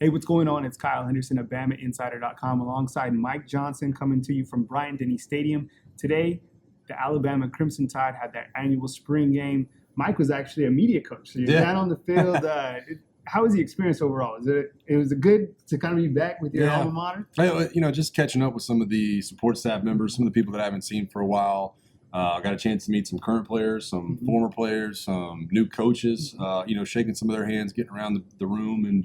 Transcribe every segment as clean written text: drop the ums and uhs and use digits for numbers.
Hey, what's going on? It's Kyle Henderson of BamaInsider.com alongside Mike Johnson coming to you from Bryant-Denny Stadium. Today, the Alabama Crimson Tide had their annual spring game. Mike was actually a media coach. So you're down on the field. How was the experience overall? Was it good to kind of be back with your alma mater? Just catching up with some of the support staff members, some of the people that I haven't seen for a while. I got a chance to meet some current players, some former players, some new coaches, shaking some of their hands, getting around the room and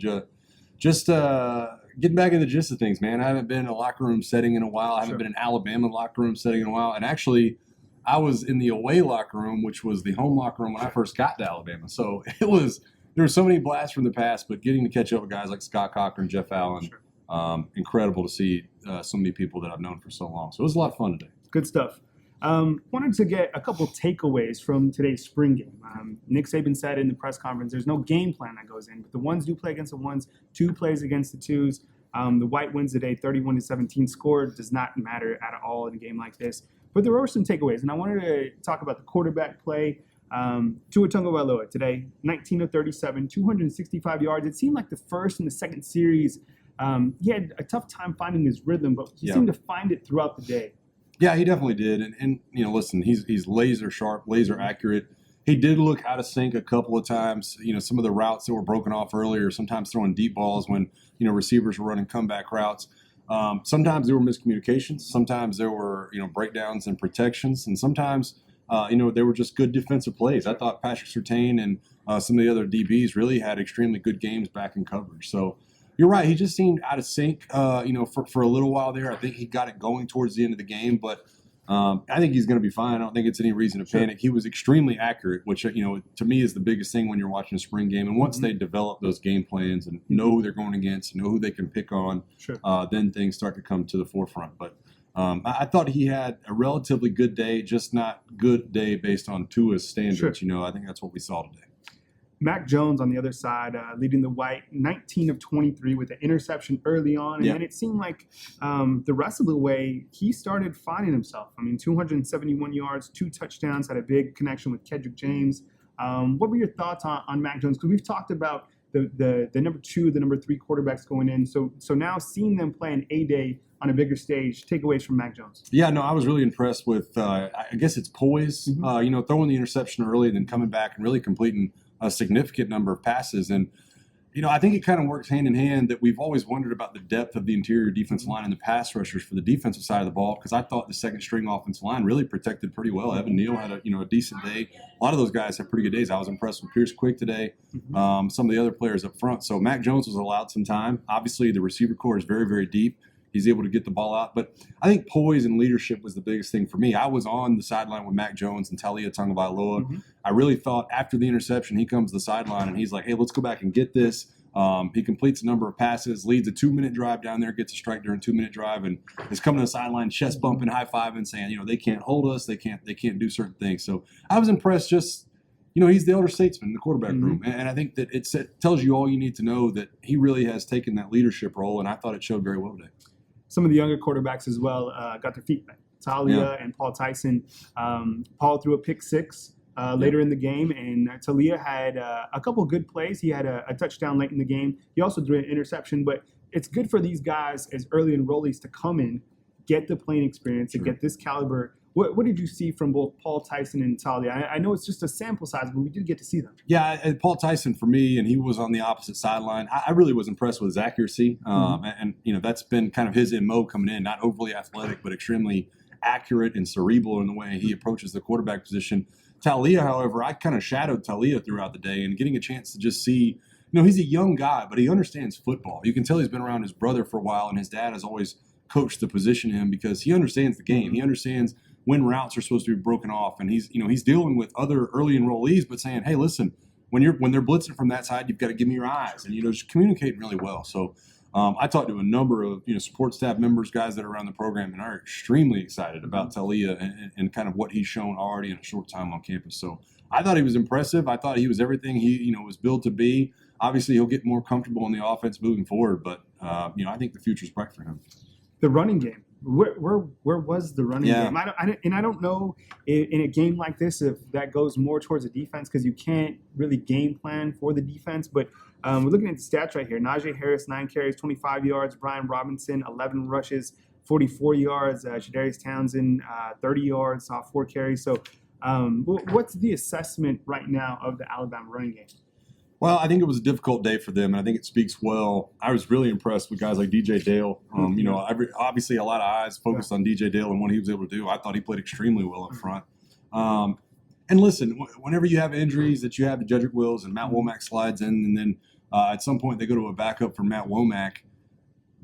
just getting back in the gist of things, man. I haven't been in a locker room setting in a while. I haven't been in an Alabama locker room setting in a while. And actually, I was in the away locker room, which was the home locker room when I first got to Alabama. So there were so many blasts from the past, but getting to catch up with guys like Scott Cochran, Jeff Allen, incredible to see so many people that I've known for so long. So it was a lot of fun today. Good stuff. Wanted to get a couple takeaways from today's spring game. Nick Saban said in the press conference, there's no game plan that goes in, but the ones do play against the ones, two plays against the twos. The White wins today, 31-17 score. Does not matter at all in a game like this. But there were some takeaways, and I wanted to talk about the quarterback play. Tua Tagovailoa today, 19 of 37, 265 yards. It seemed like the first and the second series, he had a tough time finding his rhythm, but he seemed to find it throughout the day. Yeah, he definitely did. And listen, he's laser sharp, laser accurate. He did look out of sync a couple of times. Some of the routes that were broken off earlier, sometimes throwing deep balls when, receivers were running comeback routes. Sometimes there were miscommunications. Sometimes there were, breakdowns and protections. And sometimes, they were just good defensive plays. I thought Patrick Surtain and some of the other DBs really had extremely good games back in coverage. So, you're right. He just seemed out of sync, for a little while there. I think he got it going towards the end of the game, but I think he's going to be fine. I don't think it's any reason to panic. He was extremely accurate, which, to me is the biggest thing when you're watching a spring game. And once they develop those game plans and know who they're going against, know who they can pick on, then things start to come to the forefront. But I thought he had a relatively good day, just not good day based on Tua's standards. I think that's what we saw today. Mac Jones on the other side, leading the White, 19 of 23 with an interception early on. And then it seemed like the rest of the way, he started finding himself. 271 yards, 2 touchdowns, had a big connection with Kedrick James. What were your thoughts on Mac Jones? Because we've talked about the number 2, the number 3 quarterbacks going in. So now seeing them play an A-Day on a bigger stage, takeaways from Mac Jones. Yeah, no, I was really impressed with, I guess it's poise, throwing the interception early and then coming back and really completing a significant number of passes. And, I think it kind of works hand in hand that we've always wondered about the depth of the interior defensive line and the pass rushers for the defensive side of the ball, because I thought the second string offensive line really protected pretty well. Evan Neal had a decent day. A lot of those guys have pretty good days. I was impressed with Pierce Quick today, some of the other players up front. So Mac Jones was allowed some time. Obviously, the receiver core is very, very deep. He's able to get the ball out. But I think poise and leadership was the biggest thing for me. I was on the sideline with Mac Jones and Taulia Tagovailoa. I really thought after the interception, he comes to the sideline and he's like, hey, let's go back and get this. He completes a number of passes, leads a 2-minute drive down there, gets a strike during a 2-minute drive, and is coming to the sideline, chest bumping, high-fiving, saying, they can't hold us. They can't do certain things. So I was impressed just, he's the elder statesman in the quarterback room. And I think that it tells you all you need to know that he really has taken that leadership role, and I thought it showed very well today. Some of the younger quarterbacks as well got their feet back. Taulia and Paul Tyson. Paul threw a pick 6 later in the game, and Taulia had a couple of good plays. He had a touchdown late in the game. He also threw an interception, but it's good for these guys as early enrollees to come in, get the playing experience, and get this caliber. What did you see from both Paul Tyson and Taulia? I know it's just a sample size, but we did get to see them. Yeah, and Paul Tyson for me, and he was on the opposite sideline. I really was impressed with his accuracy, and that's been kind of his MO coming in. Not overly athletic, but extremely accurate and cerebral in the way he approaches the quarterback position. Taulia, however, I kind of shadowed Taulia throughout the day, and getting a chance to just see, he's a young guy, but he understands football. You can tell he's been around his brother for a while, and his dad has always coached to position him because he understands the game. He understands when routes are supposed to be broken off, and he's dealing with other early enrollees, but saying, hey, listen, when they're blitzing from that side, you've got to give me your eyes, and just communicating really well. So I talked to a number of support staff members, guys that are around the program, and are extremely excited about Taulia and kind of what he's shown already in a short time on campus. So I thought he was impressive. I thought he was everything he was built to be. Obviously, he'll get more comfortable in the offense moving forward, but I think the future's bright for him. The running game. Where was the running game? I don't know in a game like this if that goes more towards the defense because you can't really game plan for the defense. But we're looking at the stats right here. Najee Harris, 9 carries, 25 yards. Brian Robinson, 11 rushes, 44 yards. Shadarius Townsend, 30 yards, 4 carries. So what's the assessment right now of the Alabama running game? Well, I think it was a difficult day for them, and I think it speaks well. I was really impressed with guys like DJ Dale. Obviously a lot of eyes focused on DJ Dale and what he was able to do. I thought he played extremely well up front. And listen, whenever you have injuries that you have to Jedrick Wills and Matt Womack slides in, and then at some point they go to a backup for Matt Womack,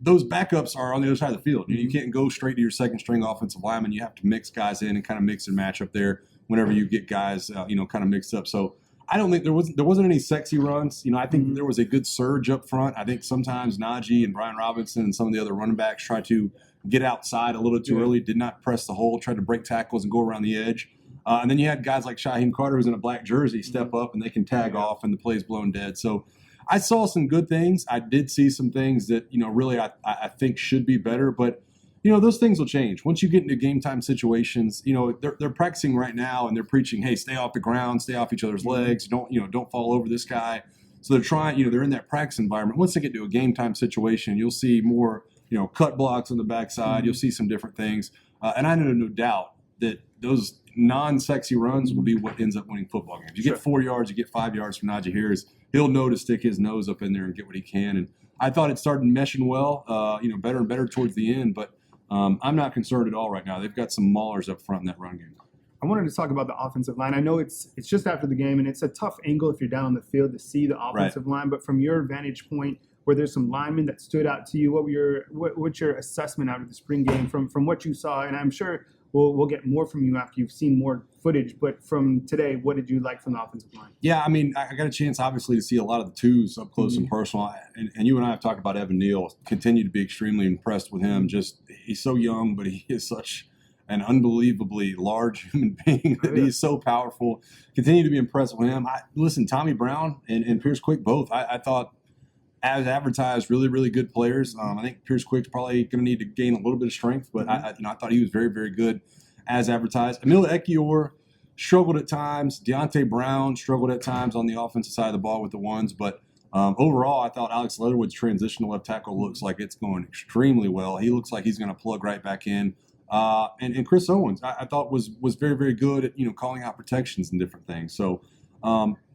those backups are on the other side of the field. You can't go straight to your second string offensive lineman. You have to mix guys in and kind of mix and match up there whenever you get guys, kind of mixed up. So I don't think there wasn't any sexy runs. I think there was a good surge up front. I think sometimes Najee and Brian Robinson and some of the other running backs tried to get outside a little too early, did not press the hole, tried to break tackles and go around the edge. And then you had guys like Shaheem Carter, who's in a black jersey, step up and they can tag off and the play's blown dead. So I saw some good things. I did see some things that, really I think should be better. But, those things will change. Once you get into game time situations, they're practicing right now and they're preaching, hey, stay off the ground, stay off each other's legs, don't fall over this guy. So they're trying, they're in that practice environment. Once they get to a game time situation, you'll see more, cut blocks on the backside. You'll see some different things. And I know no doubt that those non-sexy runs will be what ends up winning football games. You get 4 yards, you get 5 yards from Najee Harris. He'll know to stick his nose up in there and get what he can. And I thought it started meshing well, better and better towards the end. But I'm not concerned at all right now. They've got some maulers up front in that run game. I wanted to talk about the offensive line. I know it's just after the game, and it's a tough angle if you're down on the field to see the offensive line. But from your vantage point, were there some linemen that stood out to you? What's your assessment out of the spring game from what you saw? And I'm sure we'll get more from you after you've seen more footage. But from today, what did you like from the offensive line? Yeah, I mean, I got a chance, obviously, to see a lot of the twos up close and personal. And you and I have talked about Evan Neal. Continue to be extremely impressed with him. He's so young, but he is such an unbelievably large human being that he's so powerful. Continue to be impressed with him. Listen, Tommy Brown and Pierce Quick both, I thought, as advertised, really, really good players. I think Pierce Quick's probably going to need to gain a little bit of strength, but I thought he was very, very good as advertised. Emil Ekiyor struggled at times. Deontay Brown struggled at times on the offensive side of the ball with the ones, but overall, I thought Alex Leatherwood's transition to left tackle looks like it's going extremely well. He looks like he's going to plug right back in. And Chris Owens, I thought was very, very good at, calling out protections and different things. So,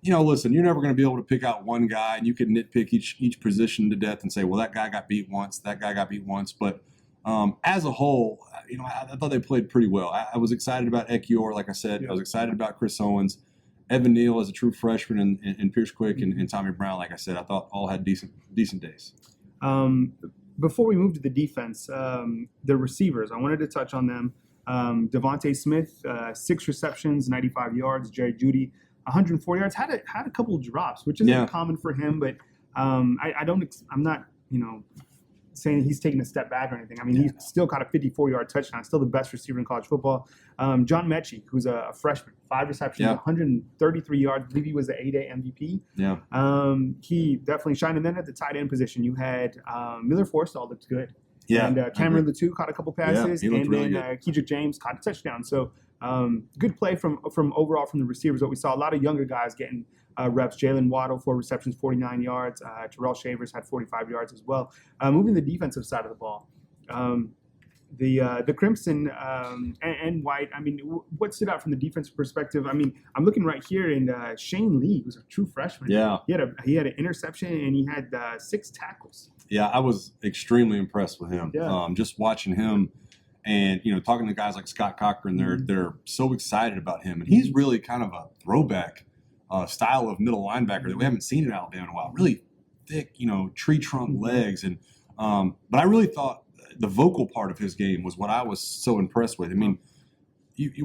listen, you're never going to be able to pick out one guy and you can nitpick each position to death and say, well, that guy got beat once, that guy got beat once. But as a whole, I thought they played pretty well. I was excited about Ekiyor, like I said. I was excited about Chris Owens. Evan Neal as a true freshman and Pierce Quick and Tommy Brown, like I said, I thought all had decent days. Before we move to the defense, the receivers, I wanted to touch on them. Devontae Smith, 6 receptions, 95 yards. Jerry Jeudy, 104 yards. Had a couple of drops, which isn't common for him, but I'm not, saying he's taking a step back or anything. I mean, he's still got a 54-yard touchdown, still the best receiver in college football. John Mechie, who's a freshman, 5 receptions, 133 yards. I believe he was the 8A MVP. Yeah. He definitely shined. And then at the tight end position, you had Miller Forstall looked good. Yeah. And Cameron Latou caught a couple passes. Yeah, he looked and then really good. Kedrick James caught a touchdown. So good play from overall from the receivers. What we saw, a lot of younger guys getting reps. Jalen Waddle, 4 receptions, 49 yards. Terrell Shavers had 45 yards as well. Moving the defensive side of the ball, the Crimson and White. I mean, what stood out from the defensive perspective? I mean, I'm looking right here, and Shane Lee, who's a true freshman. Yeah, he had an interception and he had 6 tackles. Yeah, I was extremely impressed with him. Yeah. Just watching him. And, talking to guys like Scott Cochran, they're so excited about him. And he's really kind of a throwback style of middle linebacker that we haven't seen in Alabama in a while. Really thick, tree trunk legs. And but I really thought the vocal part of his game was what I was so impressed with. I mean,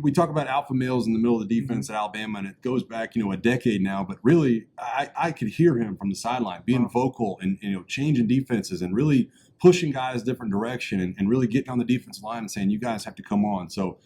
we talk about alpha males in the middle of the defense at Alabama, and it goes back, a decade now. But really, I could hear him from the sideline being vocal and, changing defenses and really pushing guys different direction and really getting on the defensive line and saying, you guys have to come on. So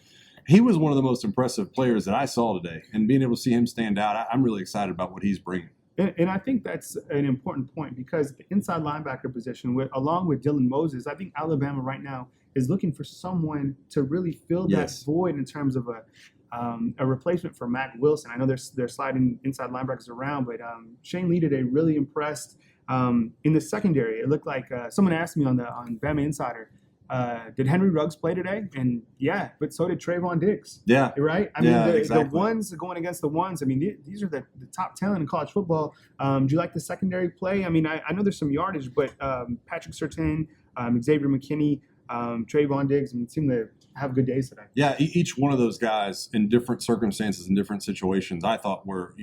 he was one of the most impressive players that I saw today. And being able to see him stand out, I'm really excited about what he's bringing. And I think that's an important point because the inside linebacker position, along with Dylan Moses, I think Alabama right now is looking for someone to really fill that void in terms of a replacement for Mac Wilson. I know they're sliding inside linebackers around, but Shane Lee today really impressed in the secondary. It looked like someone asked me on Bama Insider, did Henry Ruggs play today? And yeah, but so did Trayvon Diggs. Yeah. Right? I mean, the ones going against the ones, I mean, these are the top talent in college football. Do you like the secondary play? I mean, I know there's some yardage, but Patrick Surtain, Xavier McKinney, Trayvon Diggs, seem to have good days today. Yeah, each one of those guys in different circumstances and different situations, I thought were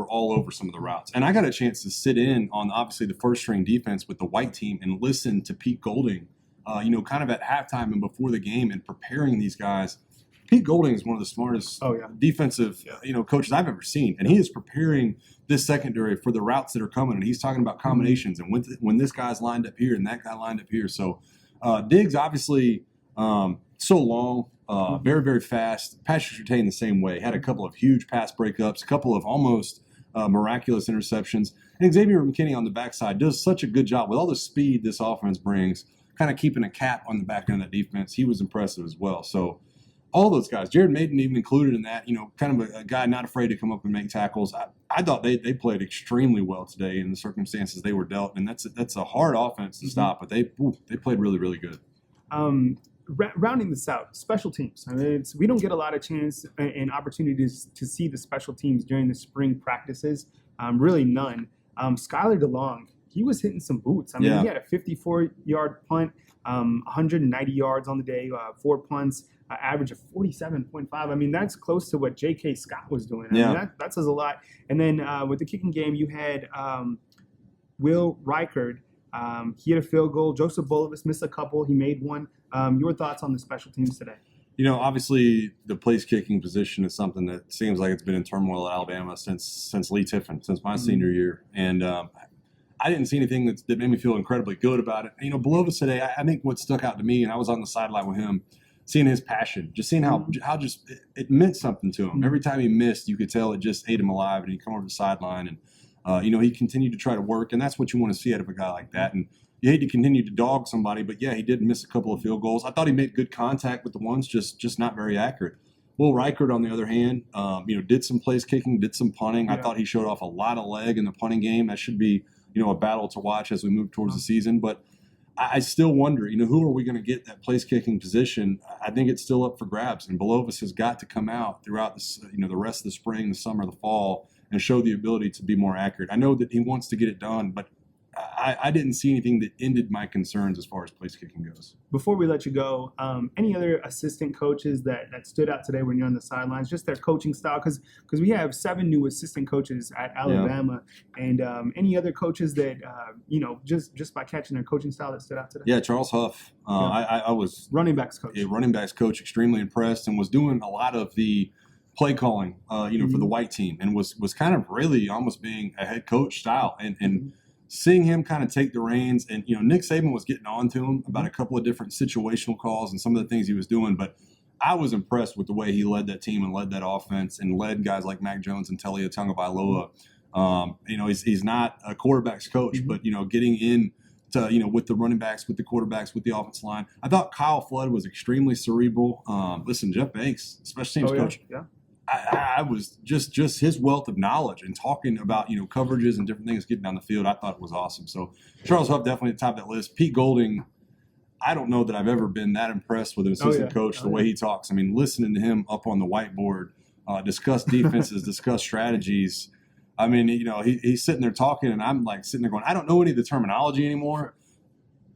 all over some of the routes. And I got a chance to sit in on obviously the first string defense with the white team and listen to Pete Golding, kind of at halftime and before the game and preparing these guys. Pete Golding is one of the smartest defensive coaches I've ever seen, and he is preparing this secondary for the routes that are coming. And he's talking about combinations and when this guy's lined up here and that guy lined up here. So Diggs obviously so long, very, very fast. Patrick Surtain the same way. Had a couple of huge pass breakups, a couple of almost miraculous interceptions. And Xavier McKinney on the backside does such a good job with all the speed this offense brings, kind of keeping a cap on the back end of that defense. He was impressive as well. So all those guys, Jared Maiden even included in that, kind of a guy not afraid to come up and make tackles. I thought they played extremely well today in the circumstances they were dealt. And that's a hard offense to stop, but they played really, really good. Rounding this out, special teams. I mean, we don't get a lot of chance and opportunities to see the special teams during the spring practices. Really none. Skylar DeLong, he was hitting some boots. I mean, he had a 54-yard punt, 190 yards on the day, 4 punts, average of 47.5. I mean, that's close to what J.K. Scott was doing. I mean, that says a lot. And then with the kicking game, you had Will Reichard. He had a field goal. Joseph Bolivis missed a couple. He made one. Your thoughts on the special teams today? Obviously the place kicking position is something that seems like it's been in turmoil at Alabama since Lee Tiffin, since my senior year. And I didn't see anything that made me feel incredibly good about it. Bolivis today, I think what stuck out to me, and I was on the sideline with him, seeing his passion, just seeing how just it meant something to him. Every time he missed, you could tell it just ate him alive, and he'd come over the sideline and he continued to try to work, and that's what you want to see out of a guy like that. And you hate to continue to dog somebody, but yeah, he did miss a couple of field goals. I thought he made good contact with the ones, just not very accurate. Will Reichard, on the other hand, did some place kicking, did some punting. I thought he showed off a lot of leg in the punting game. That should be, a battle to watch as we move towards the season. But I still wonder, who are we going to get that place kicking position? I think it's still up for grabs, and Bolivis has got to come out throughout the rest of the spring, the summer, the fall, and show the ability to be more accurate. I know that he wants to get it done, but I didn't see anything that ended my concerns as far as place kicking goes. Before we let you go, any other assistant coaches that stood out today when you're on the sidelines, just their coaching style? Because we have 7 new assistant coaches at Alabama, and any other coaches that, just by catching their coaching style that stood out today? Yeah, Charles Huff. I was running backs coach. Yeah, running backs coach, extremely impressed, and was doing a lot of the play calling, for the white team, and was kind of really almost being a head coach style, and seeing him kind of take the reins. And Nick Saban was getting on to him about a couple of different situational calls and some of the things he was doing, but I was impressed with the way he led that team and led that offense and led guys like Mac Jones and Talia Tagovailoa. He's not a quarterback's coach, but getting in to, with the running backs, with the quarterbacks, with the offensive line. I thought Kyle Flood was extremely cerebral. Listen, Jeff Banks, special teams coach. Yeah. I was just his wealth of knowledge and talking about, coverages and different things getting down the field. I thought it was awesome. So Charles Huff definitely at the top of that list. Pete Golding, I don't know that I've ever been that impressed with an assistant coach, the way he talks. I mean, listening to him up on the whiteboard, discuss defenses, discuss strategies. I mean, he's sitting there talking, and I'm like sitting there going, I don't know any of the terminology anymore.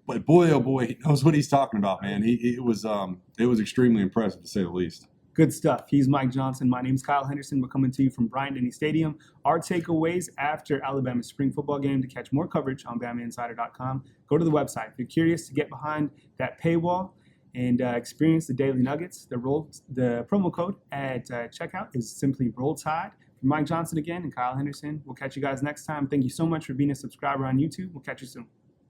But boy, oh boy, he knows what he's talking about, man. It was extremely impressive, to say the least. Good stuff. He's Mike Johnson. My name's Kyle Henderson. We're coming to you from Bryant-Denny Stadium. Our takeaways after Alabama's spring football game. To catch more coverage on BamaInsider.com, go to the website. If you're curious to get behind that paywall and experience the daily nuggets, the promo code at checkout is simply Roll Tide. For Mike Johnson again and Kyle Henderson, we'll catch you guys next time. Thank you so much for being a subscriber on YouTube. We'll catch you soon.